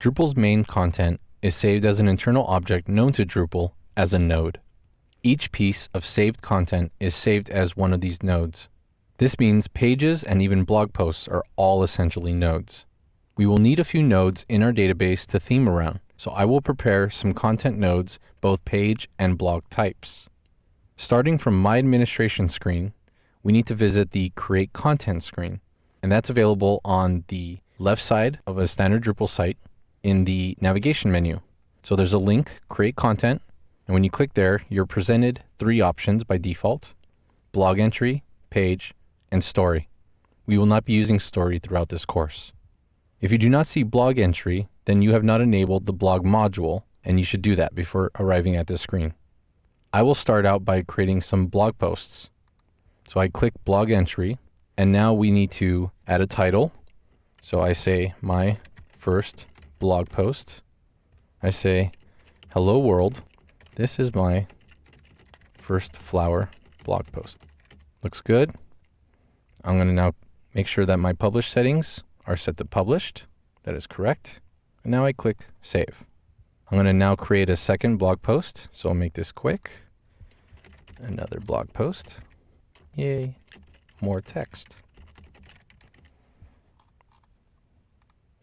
Drupal's main content is saved as an internal object known to Drupal as a node. Each piece of saved content is saved as one of these nodes. This means pages and even blog posts are all essentially nodes. We will need a few nodes in our database to theme around, so I will prepare some content nodes, both page and blog types. Starting from my administration screen, we need to visit the Create Content screen, and that's available on the left side of a standard Drupal site in the navigation menu. So there's a link, Create Content, and when you click there, you're presented three options by default: blog entry, page, and story. We will not be using story throughout this course. If you do not see blog entry, then you have not enabled the blog module, and you should do that before arriving at this screen. I will start out by creating some blog posts. So I click blog entry, and now we need to add a title. So I say my first blog post. I say, hello world, this is my first flower blog post. Looks good. I'm going to now make sure that my publish settings are set to published. That is correct. And now I click save. I'm going to now create a second blog post. So I'll make this quick. Another blog post. Yay. More text.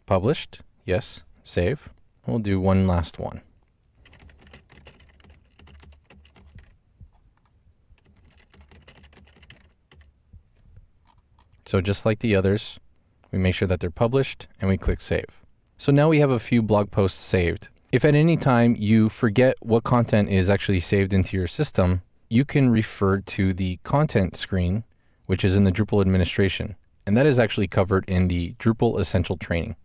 Published. Yes. Save. We'll do one last one. So just like the others, we make sure that they're published and we click save. So now we have a few blog posts saved. If at any time you forget what content is actually saved into your system, you can refer to the content screen, which is in the Drupal administration, and that is actually covered in the Drupal Essential Training.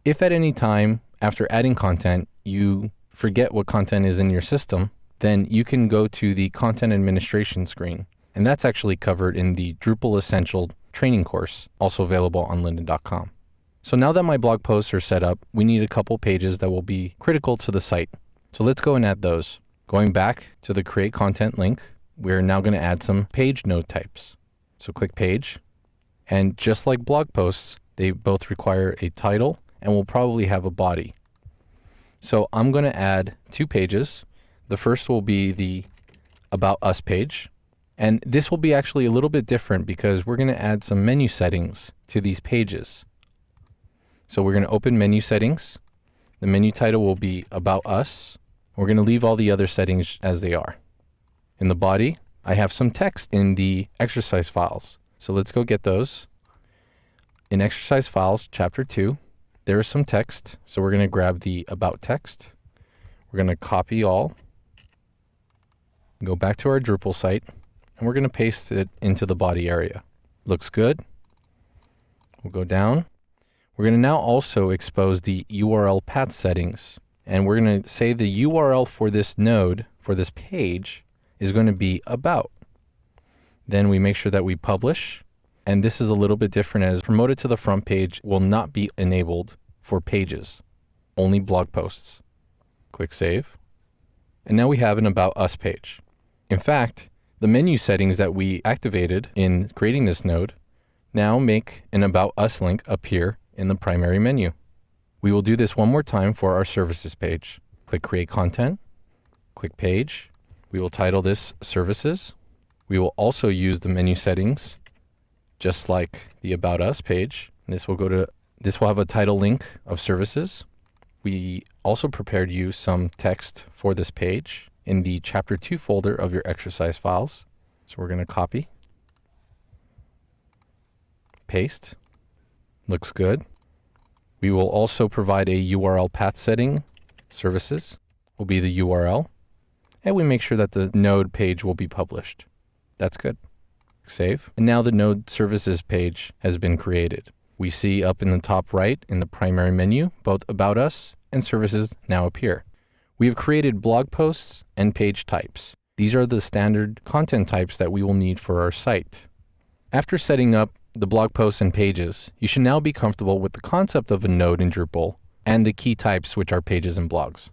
If at any time after adding content you forget what content is in your system, then you can go to the content administration screen, and that's actually covered in the Drupal Essential Training course, also available on lynda.com. So now that my blog posts are set up, we need a couple pages that will be critical to the site. So let's go and add those. Going back to the Create Content link, we're now going to add some page node types. So click Page, and just like blog posts, they both require a title and will probably have a body. So I'm going to add two pages. The first will be the About Us page. And this will be actually a little bit different because we're going to add some menu settings to these pages. So we're going to open menu settings. The menu title will be About Us. We're going to leave all the other settings as they are. In the body, I have some text in the exercise files. So let's go get those. In exercise files, chapter 2, there is some text. So we're going to grab the About text. We're going to copy all, go back to our Drupal site, and we're going to paste it into the body area. Looks good. We'll go down. We're going to now also expose the URL path settings. And we're going to say the URL for this node, for this page, is going to be about. Then we make sure that we publish. And this is a little bit different, as promoted to the front page will not be enabled for pages, only blog posts. Click Save. And now we have an About Us page. In fact, the menu settings that we activated in creating this node now make an About Us link appear in the primary menu. We will do this one more time for our services page. Click Create Content, click Page. We will title this Services. We will also use the menu settings just like the About Us page. This will have a title link of Services. We also prepared you some text for this page in the chapter 2 folder of your exercise files. So we're going to copy, paste. Looks good. We will also provide a URL path setting. Services will be the URL. And we make sure that the node page will be published. That's good. Save. And now the node services page has been created. We see up in the top right in the primary menu, both About Us and Services now appear. We have created blog posts and page types. These are the standard content types that we will need for our site. After setting up the blog posts and pages, you should now be comfortable with the concept of a node in Drupal and the key types, which are pages and blogs.